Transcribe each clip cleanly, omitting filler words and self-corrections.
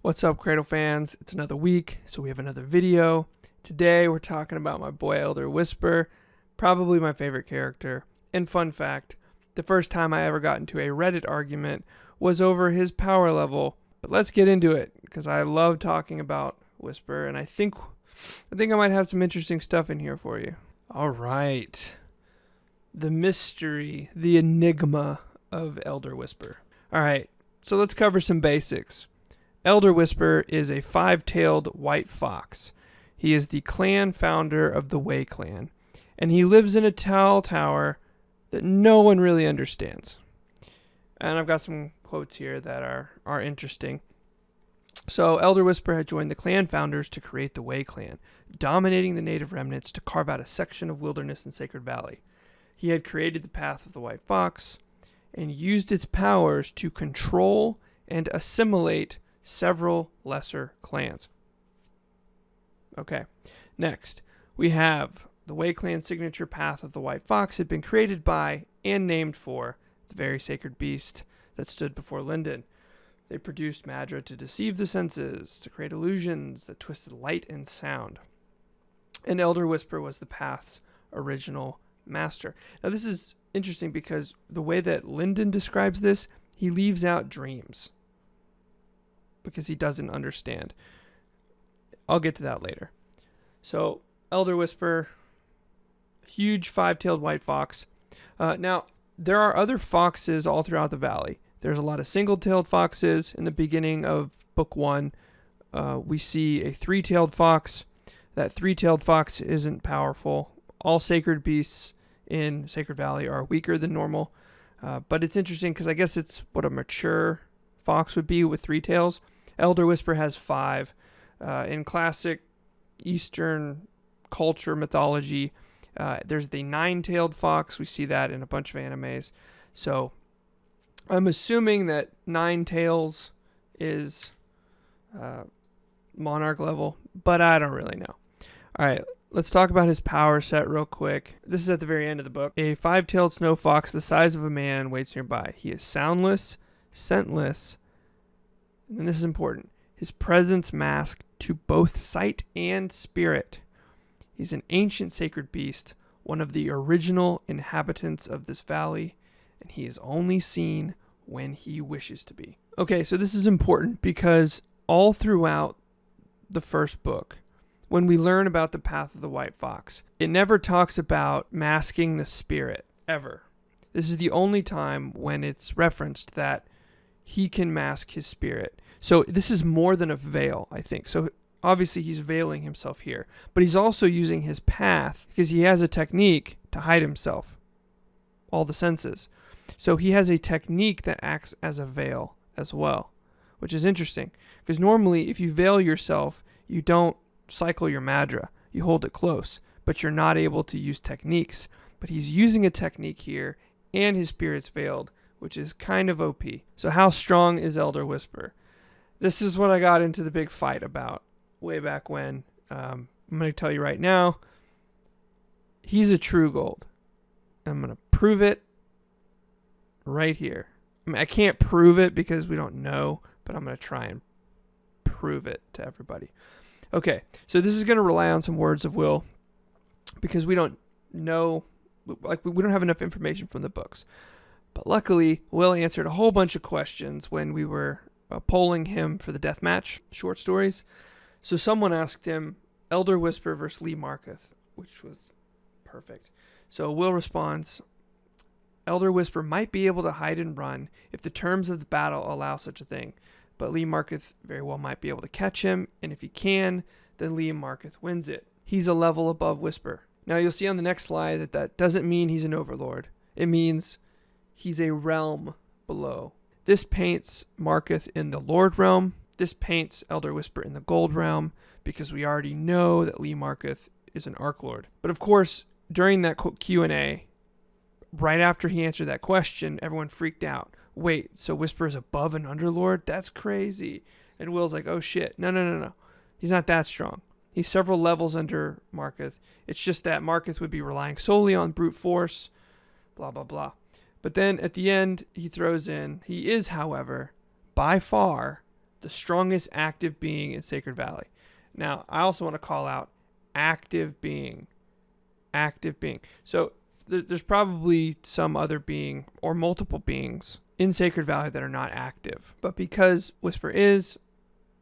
What's up, Cradle fans? It's another week, so we have another video. Today we're talking about my boy Elder Whisper, probably my favorite character. And fun fact, the first time I ever got into a Reddit argument was over his power level. But let's get into it, because I love talking about Whisper, and I think I might have some interesting stuff in here for you. All right. The mystery, the enigma of Elder Whisper. All right, so let's cover some basics. Elder Whisper is a five-tailed white fox. He is the clan founder of the Juwei clan, and he lives in a tall tower that no one really understands. And I've got some quotes here that are interesting. So Elder Whisper had joined the clan founders to create the Juwei clan, dominating the native remnants to carve out a section of wilderness in Sacred Valley. He had created the Path of the White Fox and used its powers to control and assimilate several lesser clans. Okay, next we have the Juwei clan signature Path of the White Fox had been created by and named for the very sacred beast that stood before Linden. They produced Madra to deceive the senses, to create illusions that twisted light and sound. And Elder Whisper was the Path's original master. Now this is interesting because the way that Linden describes this, he leaves out dreams because he doesn't understand. I'll get to that later. So Elder Whisper, huge five-tailed white fox. Now there are other foxes all throughout the valley. There's a lot of single-tailed foxes. In the beginning of book 1, we see a three-tailed fox. That three-tailed fox isn't powerful. All sacred beasts in Sacred Valley are weaker than normal. But it's interesting because I guess it's what a mature fox would be with three tails. Elder Whisper has 5. In classic Eastern culture mythology, there's the 9-tailed fox. We see that in a bunch of animes. So I'm assuming that 9 tails is monarch level, but I don't really know. All right, let's talk about his power set real quick. This is at the very end of the book. A 5-tailed snow fox the size of a man waits nearby. He is soundless, scentless, and this is important. His presence masked to both sight and spirit. He's an ancient sacred beast, one of the original inhabitants of this valley, and he is only seen when he wishes to be. Okay, so this is important because all throughout the first book, when we learn about the Path of the White Fox, it never talks about masking the spirit, ever. This is the only time when it's referenced that he can mask his spirit. So this is more than a veil, I think. So obviously he's veiling himself here, but he's also using his path because he has a technique to hide himself, all the senses. So he has a technique that acts as a veil as well, which is interesting because normally if you veil yourself, you don't cycle your Madra. You hold it close, but you're not able to use techniques. But he's using a technique here and his spirit's veiled, which is kind of OP. So how strong is Elder Whisper? This is what I got into the big fight about way back when. I'm going to tell you right now, he's a true gold. I'm going to prove it right here. I mean, I can't prove it because we don't know, but I'm going to try and prove it to everybody. Okay, so this is going to rely on some words of Will because we don't know, like we don't have enough information from the books. But luckily, Will answered a whole bunch of questions when we were polling him for the deathmatch short stories. So someone asked him, Elder Whisper versus Lee Marketh, which was perfect. So Will responds, Elder Whisper might be able to hide and run if the terms of the battle allow such a thing. But Lee Marketh very well might be able to catch him, and if he can, then Lee Marketh wins it. He's a level above Whisper. Now you'll see on the next slide that doesn't mean he's an overlord. It means he's a realm below. This paints Marketh in the Lord realm. This paints Elder Whisper in the Gold realm, because we already know that Lee Marketh is an Arc Lord. But of course, during that Q&A, right after he answered that question, everyone freaked out. Wait, so Whisper is above an Underlord? That's crazy. And Will's like, oh shit. No. He's not that strong. He's several levels under Marketh. It's just that Marketh would be relying solely on brute force, blah, blah, blah. But then at the end, he throws in, he is, however, by far the strongest active being in Sacred Valley. Now, I also want to call out active being. Active being. So there's probably some other being or multiple beings in Sacred Valley that are not active. But because Whisper is,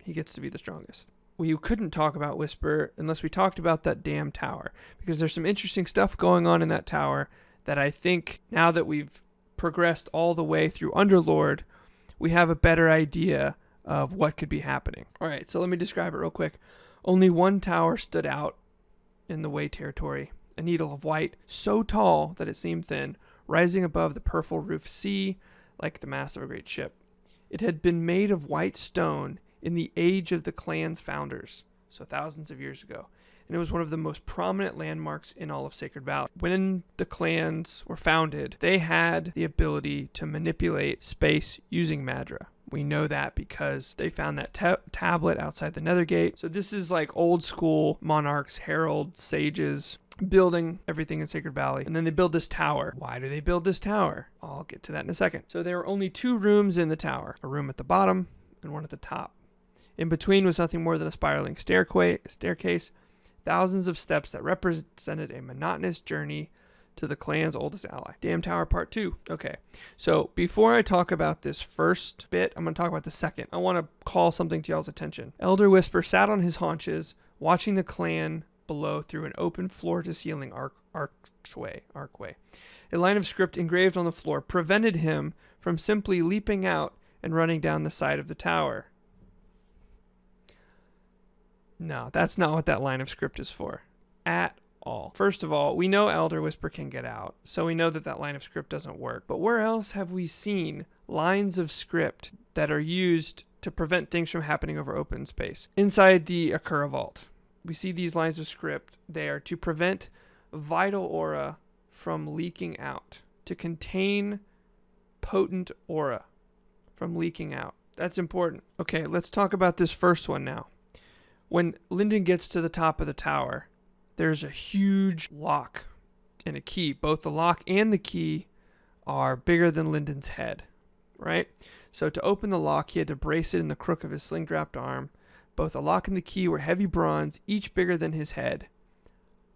he gets to be the strongest. We couldn't talk about Whisper unless we talked about that damn tower, because there's some interesting stuff going on in that tower that I think now that we've progressed all the way through Underlord, we have a better idea of what could be happening. All right, so let me describe it real quick. Only one tower stood out in the Way territory, a needle of white, so tall that it seemed thin, rising above the purple roof sea like the mast of a great ship. It had been made of white stone in the age of the clan's founders, so thousands of years ago, and it was one of the most prominent landmarks in all of Sacred Valley. When the clans were founded, they had the ability to manipulate space using Madra. We know that because they found that tablet outside the Nethergate. So this is like old school monarchs, heralds, sages, building everything in Sacred Valley. And then they build this tower. Why do they build this tower? I'll get to that in a second. So there were only 2 rooms in the tower, a room at the bottom and one at the top. In between was nothing more than a spiraling staircase, thousands of steps that represented a monotonous journey to the clan's oldest ally. Damn Tower Part 2. Okay, so before I talk about this first bit, I'm going to talk about the second. I want to call something to y'all's attention. Elder Whisper sat on his haunches, watching the clan below through an open floor-to-ceiling archway. A line of script engraved on the floor prevented him from simply leaping out and running down the side of the tower. No, that's not what that line of script is for at all. First of all, we know Elder Whisper can get out, so we know that that line of script doesn't work. But where else have we seen lines of script that are used to prevent things from happening over open space? Inside the Akura Vault, we see these lines of script there to prevent vital aura from leaking out, to contain potent aura from leaking out. That's important. Okay, let's talk about this first one now. When Lyndon gets to the top of the tower, there's a huge lock and a key. Both the lock and the key are bigger than Lyndon's head, right? So to open the lock, he had to brace it in the crook of his sling-wrapped arm. Both the lock and the key were heavy bronze, each bigger than his head.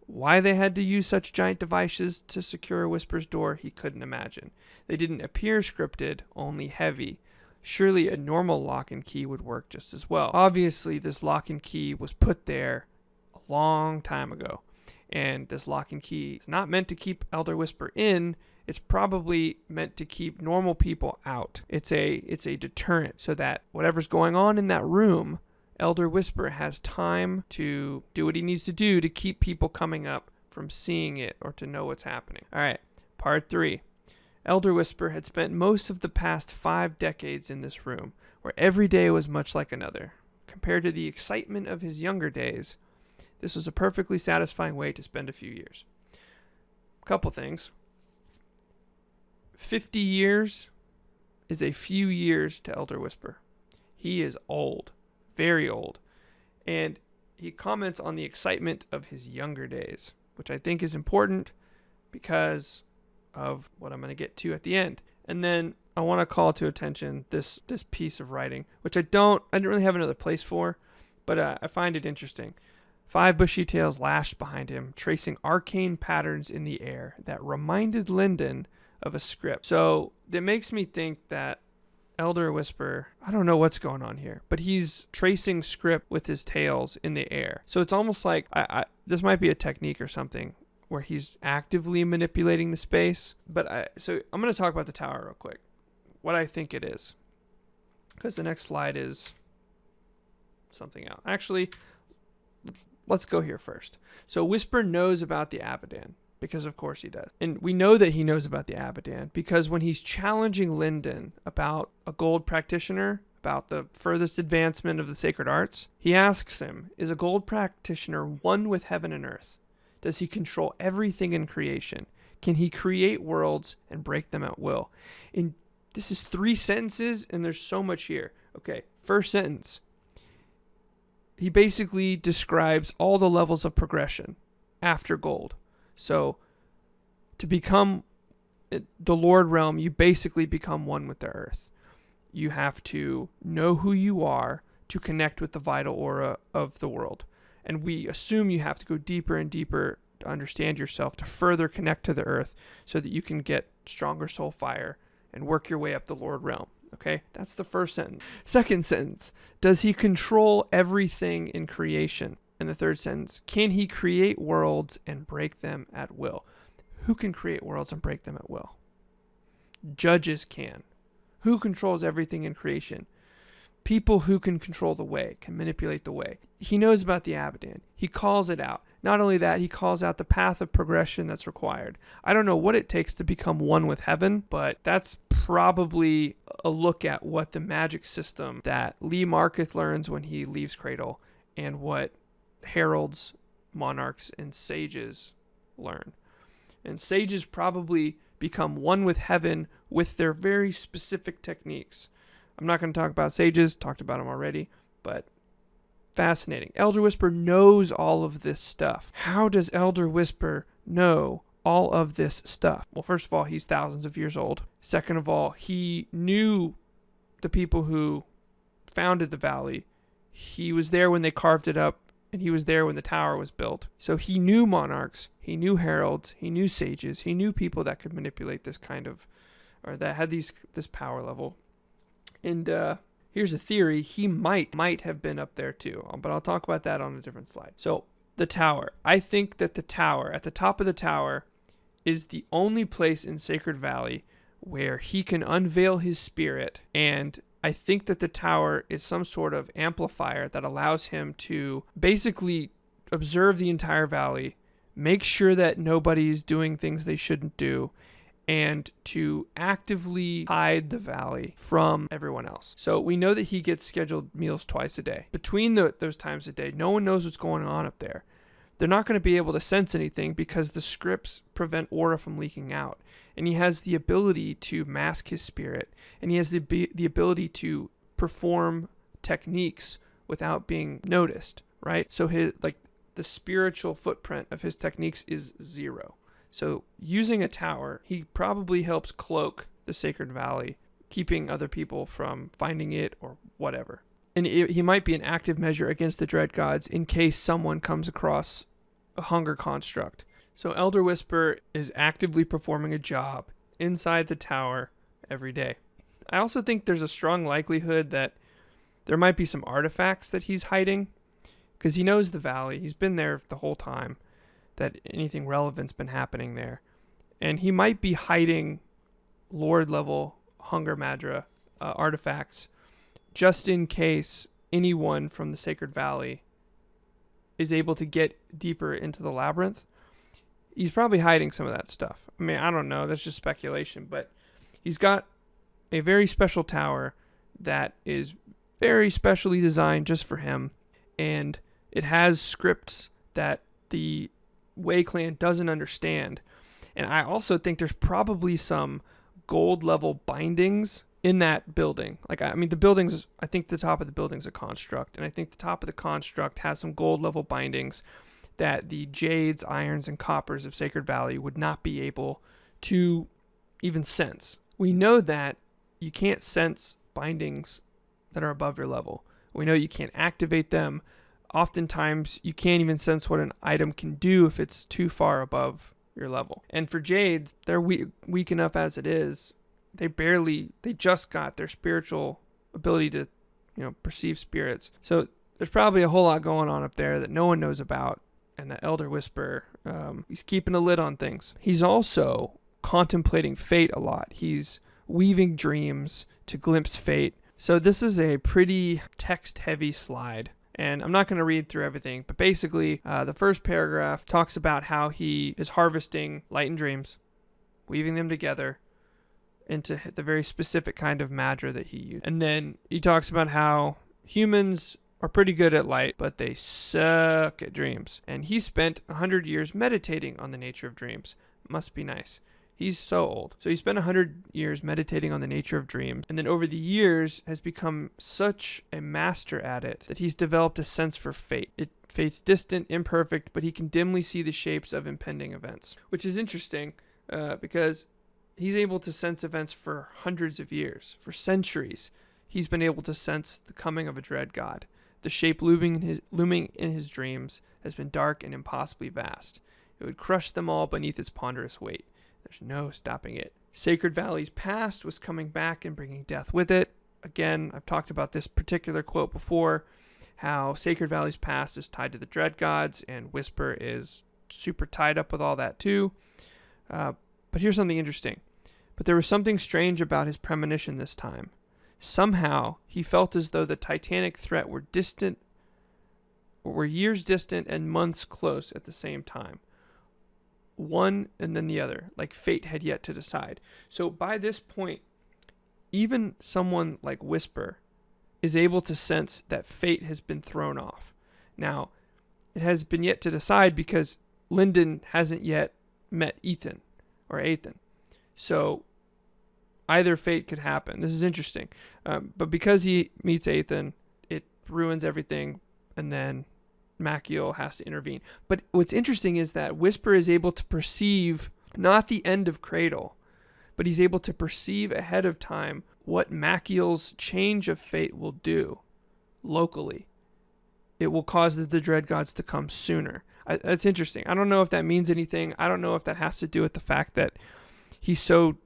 Why they had to use such giant devices to secure Whisper's door, he couldn't imagine. They didn't appear scripted, only heavy. Surely a normal lock and key would work just as well. Obviously, this lock and key was put there a long time ago. And this lock and key is not meant to keep Elder Whisper in. It's probably meant to keep normal people out. It's a deterrent so that whatever's going on in that room, Elder Whisper has time to do what he needs to do to keep people coming up from seeing it or to know what's happening. All right, part 3. Elder Whisper had spent most of the past 5 decades in this room, where every day was much like another. Compared to the excitement of his younger days, this was a perfectly satisfying way to spend a few years. Couple things. 50 years is a few years to Elder Whisper. He is old, very old, and he comments on the excitement of his younger days, which I think is important because of what I'm going to get to at the end. And then I want to call to attention this piece of writing, which I didn't really have another place for, but I find it interesting. 5 bushy tails lashed behind him, tracing arcane patterns in the air that reminded Lyndon of a script. So it makes me think that Elder Whisper, I don't know what's going on here, but he's tracing script with his tails in the air. So it's almost like this might be a technique or something where he's actively manipulating the space. So I'm going to talk about the tower real quick, what I think it is, because the next slide is something else. Actually, let's go here first. So Whisper knows about the Abaddon, because of course he does. And we know that he knows about the Abaddon because when he's challenging Lyndon about a gold practitioner, about the furthest advancement of the sacred arts, he asks him, is a gold practitioner one with heaven and earth? Does he control everything in creation? Can he create worlds and break them at will? And this is 3 sentences, and there's so much here. Okay, first sentence. He basically describes all the levels of progression after gold. So to become the Lord realm, you basically become one with the earth. you have to know who you are to connect with the vital aura of the world. And we assume you have to go deeper and deeper to understand yourself, to further connect to the earth so that you can get stronger soul fire and work your way up the Lord realm. Okay, that's the first sentence. Second sentence, does he control everything in creation? And the third sentence, can he create worlds and break them at will? Who can create worlds and break them at will? Judges can. Who controls everything in creation? People who can control the way, can manipulate the way. He knows about the Abaddon. He calls it out. Not only that, he calls out the path of progression that's required. I don't know what it takes to become one with heaven, but that's probably a look at what the magic system that Lee Marketh learns when he leaves Cradle and what heralds, monarchs, and sages learn. And sages probably become one with heaven with their very specific techniques. I'm not going to talk about sages, talked about them already, but fascinating. Elder Whisper knows all of this stuff. How does Elder Whisper know all of this stuff? Well, first of all, he's thousands of years old. Second of all, he knew the people who founded the valley. He was there when they carved it up, and he was there when the tower was built. So he knew monarchs, he knew heralds, he knew sages, he knew people that could manipulate this kind of, or that had this power level. And here's a theory, he might have been up there too, but I'll talk about that on a different slide. So the tower. I think that the tower, at the top of the tower, is the only place in Sacred Valley where he can unveil his spirit, and I think that the tower is some sort of amplifier that allows him to basically observe the entire valley, make sure that nobody's doing things they shouldn't do, and to actively hide the valley from everyone else. So we know that he gets scheduled meals twice a day. Between those times a day, no one knows what's going on up there. They're not going to be able to sense anything because the scripts prevent aura from leaking out. And he has the ability to mask his spirit. And he has the ability to perform techniques without being noticed, right? So the spiritual footprint of his techniques is 0. So using a tower, he probably helps cloak the Sacred Valley, keeping other people from finding it or whatever. And he might be an active measure against the Dread Gods in case someone comes across a hunger construct. So Elder Whisper is actively performing a job inside the tower every day. I also think there's a strong likelihood that there might be some artifacts that he's hiding because he knows the valley. He's been there the whole time that anything relevant's been happening there. And he might be hiding Lord level Hunger Madra artifacts just in case anyone from the Sacred Valley is able to get deeper into the labyrinth. He's probably hiding some of that stuff. I mean, I don't know. That's just speculation. But he's got a very special tower that is very specially designed just for him. And it has scripts that the Wei Clan doesn't understand. And I also think there's probably some gold level bindings in that building. The buildings, I think the top of the building's a construct, and I think the top of the construct has some gold level bindings that the jades, irons, and coppers of Sacred Valley would not be able to even sense. We know that you can't sense bindings that are above your level. We know you can't activate them. Oftentimes, you can't even sense what an item can do if it's too far above your level. And for jades, they're weak enough as it is. They just got their spiritual ability to, perceive spirits. So there's probably a whole lot going on up there that no one knows about. And the Elder Whisper, he's keeping a lid on things. He's also contemplating fate a lot. He's weaving dreams to glimpse fate. So this is a pretty text-heavy slide. And I'm not going to read through everything, but basically the first paragraph talks about how he is harvesting light and dreams, weaving them together into the very specific kind of madra that he used. And then he talks about how humans are pretty good at light, but they suck at dreams. And he spent 100 years meditating on the nature of dreams. Must be nice. He's so old. So he spent 100 years meditating on the nature of dreams, and then over the years has become such a master at it that he's developed a sense for fate. Fate's distant, imperfect, but he can dimly see the shapes of impending events, which is interesting because He's able to sense events for hundreds of years, for centuries. He's been able to sense the coming of a dread god. The shape looming in his dreams has been dark and impossibly vast. It would crush them all beneath its ponderous weight. There's no stopping it. Sacred Valley's past was coming back and bringing death with it. Again, I've talked about this particular quote before, how Sacred Valley's past is tied to the dread gods, and Whisper is super tied up with all that too. But here's something interesting. But there was something strange about his premonition this time. Somehow, he felt as though the titanic threat were years distant and months close at the same time. One and then the other, like fate had yet to decide. So by this point, even someone like Whisper is able to sense that fate has been thrown off. Now, it has been yet to decide because Lyndon hasn't yet met Ethan. So either fate could happen. This is interesting. But because he meets Ethan, it ruins everything, and then Machiel has to intervene. But what's interesting is that Whisper is able to perceive not the end of Cradle, but he's able to perceive ahead of time what Machiel's change of fate will do locally. It will cause the dread gods to come sooner. That's interesting. I don't know if that means anything. I don't know if that has to do with the fact that he's so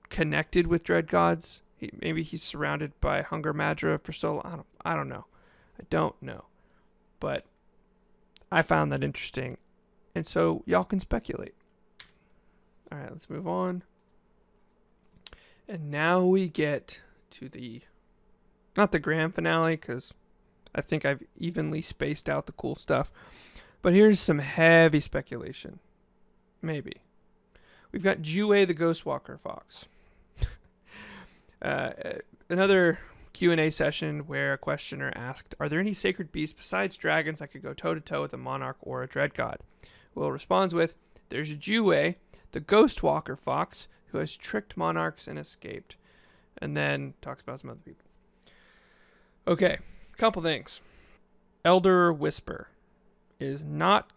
connected with dread gods. Maybe he's surrounded by Hunger Madra for so long. I don't know. I don't know. But I found that interesting. And so y'all can speculate. All right, let's move on. And now we get to not the grand finale, because I think I've evenly spaced out the cool stuff. But here's some heavy speculation. Maybe. We've got Juwei the Ghostwalker Fox. Another Q&A session where a questioner asked, are there any sacred beasts besides dragons that could go toe-to-toe with a monarch or a dread god? Will responds with, there's Juwei, the Ghostwalker Fox, who has tricked monarchs and escaped. And then talks about some other people. Okay, couple things. Elder Whisper is not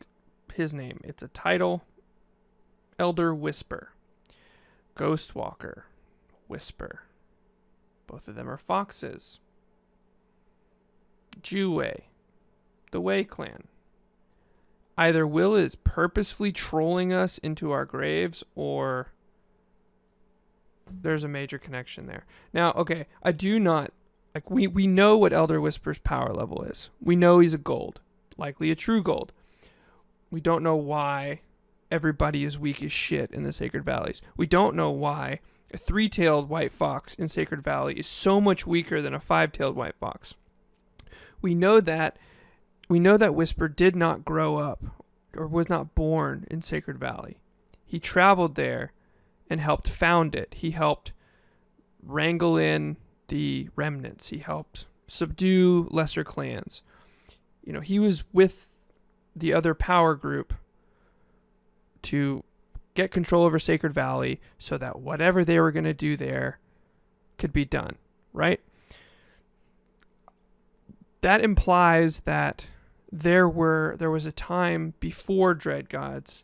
his name. It's a title. Elder Whisper. Ghostwalker. Whisper. Both of them are foxes. Juwei. The Wei clan. Either Will is purposefully trolling us into our graves, or there's a major connection there. Now, okay, I do not, we know what Elder Whisper's power level is. We know he's a gold, likely a true gold. We don't know why everybody is weak as shit in the Sacred Valleys. We don't know why a 3-tailed white fox in Sacred Valley is so much weaker than a 5-tailed white fox. We know that Whisper did not grow up or was not born in Sacred Valley. He traveled there and helped found it. He helped wrangle in the remnants. He helped subdue lesser clans. He was with the other power group to get control over Sacred Valley so that whatever they were going to do there could be done, right? That implies that there was a time before dread gods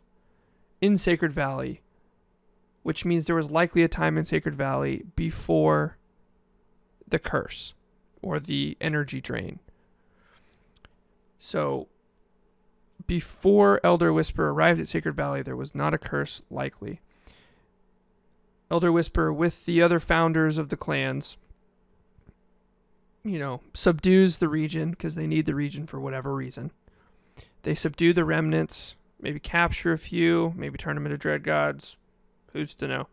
in Sacred Valley, which means there was likely a time in Sacred Valley before the curse or the energy drain. So before Elder Whisper arrived at Sacred Valley, there was not a curse likely. Elder Whisper, with the other founders of the clans, subdues the region because they need the region for whatever reason. They subdue the remnants, maybe capture a few, maybe turn them into dread gods. Who's to know?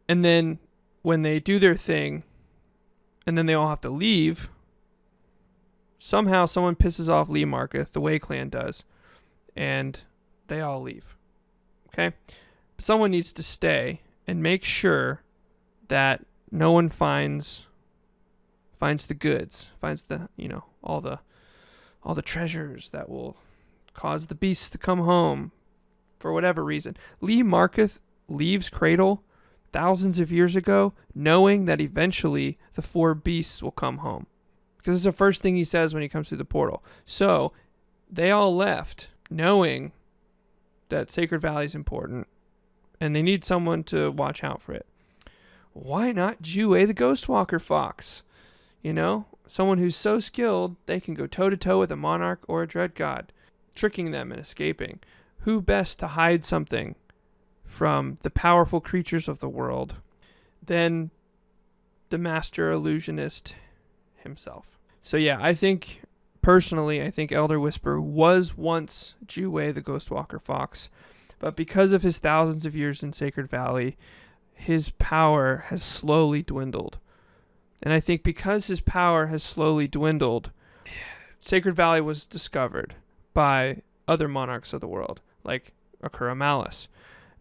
And then when they do their thing, and then they all have to leave, somehow someone pisses off Lee Marketh, the Wei clan does, and they all leave. Okay? But someone needs to stay and make sure that no one finds the goods, finds the, all the treasures that will cause the beasts to come home for whatever reason. Lee Marketh leaves Cradle thousands of years ago, knowing that eventually the 4 beasts will come home. Because it's the first thing he says when he comes through the portal. So they all left knowing that Sacred Valley is important and they need someone to watch out for it. Why not Juwei the Ghostwalker Fox? You know, someone who's so skilled they can go toe-to-toe with a monarch or a dread god, tricking them and escaping. Who best to hide something from the powerful creatures of the world than the master illusionist himself? So yeah, I think Elder Whisper was once Juwei the Ghostwalker Fox, but because of his thousands of years in Sacred Valley, his power has slowly dwindled. And I think because his power has slowly dwindled, Sacred Valley was discovered by other monarchs of the world, like Ahura Malice.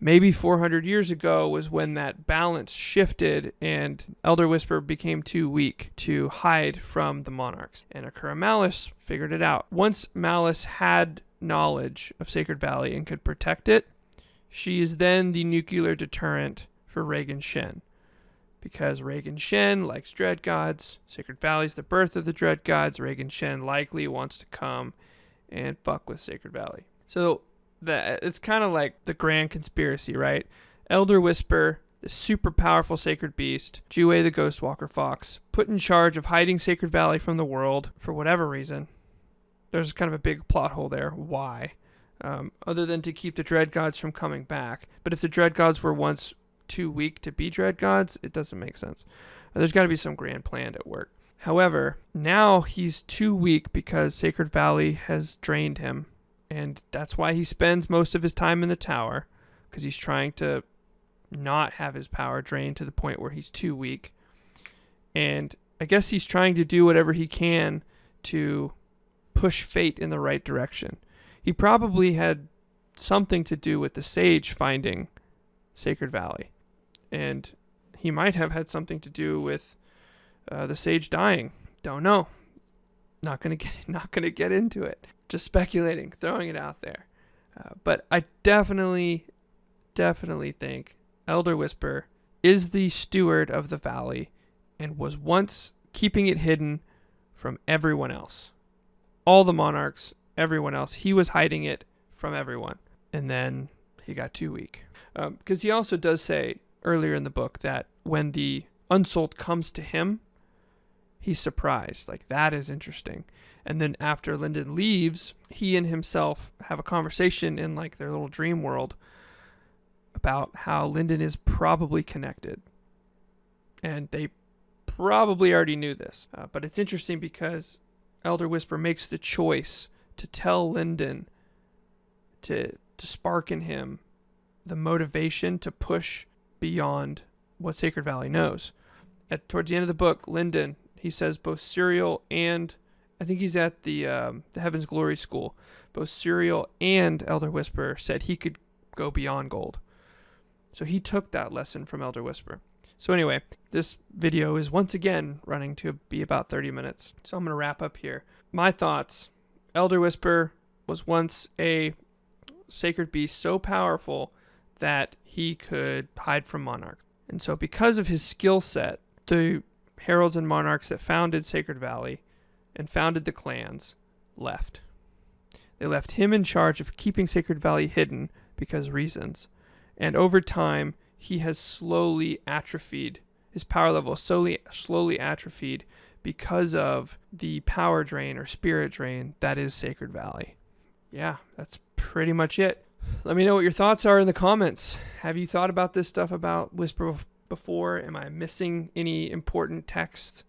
Maybe 400 years ago was when that balance shifted and Elder Whisper became too weak to hide from the monarchs. And Ahura Malice figured it out. Once Malice had knowledge of Sacred Valley and could protect it, she is then the nuclear deterrent for Regan Shen. Because Regan Shen likes dread gods, Sacred Valley's the birth of the dread gods, Regan Shen likely wants to come and fuck with Sacred Valley. So it's kind of like the grand conspiracy, right? Elder Whisper, the super powerful sacred beast, Juwei the Ghostwalker Fox, put in charge of hiding Sacred Valley from the world for whatever reason. There's kind of a big plot hole there. Why? Other than to keep the dread gods from coming back. But if the dread gods were once too weak to be dread gods, it doesn't make sense. There's got to be some grand plan at work. However, now he's too weak because Sacred Valley has drained him, and that's why he spends most of his time in the tower, because he's trying to not have his power drained to the point where he's too weak. And I guess he's trying to do whatever he can to push fate in the right direction. He probably had something to do with the sage finding Sacred Valley. And he might have had something to do with the sage dying. Don't know. Not gonna get into it. Just speculating, throwing it out there. But I definitely think Elder Whisper is the steward of the valley and was once keeping it hidden from everyone else. All the monarchs, everyone else. He was hiding it from everyone. And then he got too weak. Because he also does say earlier in the book that when the Unsold comes to him, he's surprised. Like, that is interesting. And then after Linden leaves, he and himself have a conversation in like their little dream world about how Linden is probably connected. And they probably already knew this. But it's interesting because Elder Whisper makes the choice to tell Linden to spark in him the motivation to push beyond what Sacred Valley knows. Towards the end of the book, Linden, he says both Serial and, I think he's at the Heaven's Glory School, both Serial and Elder Whisper said he could go beyond gold. So he took that lesson from Elder Whisper. So anyway, this video is once again running to be about 30 minutes. So I'm going to wrap up here. My thoughts: Elder Whisper was once a sacred beast so powerful that he could hide from monarchs. And so because of his skill set, the heralds and monarchs that founded Sacred Valley and founded the clans left. They left him in charge of keeping Sacred Valley hidden because reasons. And over time, he has slowly atrophied. His power level slowly atrophied because of the power drain or spirit drain that is Sacred Valley. Yeah, that's pretty much it. Let me know what your thoughts are in the comments. Have you thought about this stuff about Whisper before? Am I missing any important text?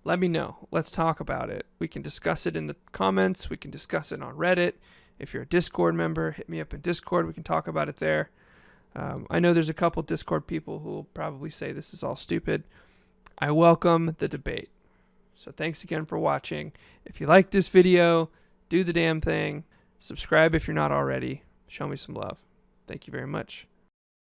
Let me know. Let's talk about it. We can discuss it in the comments. We can discuss it on Reddit. If you're a Discord member, hit me up in Discord. We can talk about it there. I know there's a couple Discord people who will probably say this is all stupid. I welcome the debate. So thanks again for watching. If you like this video, do the damn thing. Subscribe if you're not already. Show me some love. Thank you very much.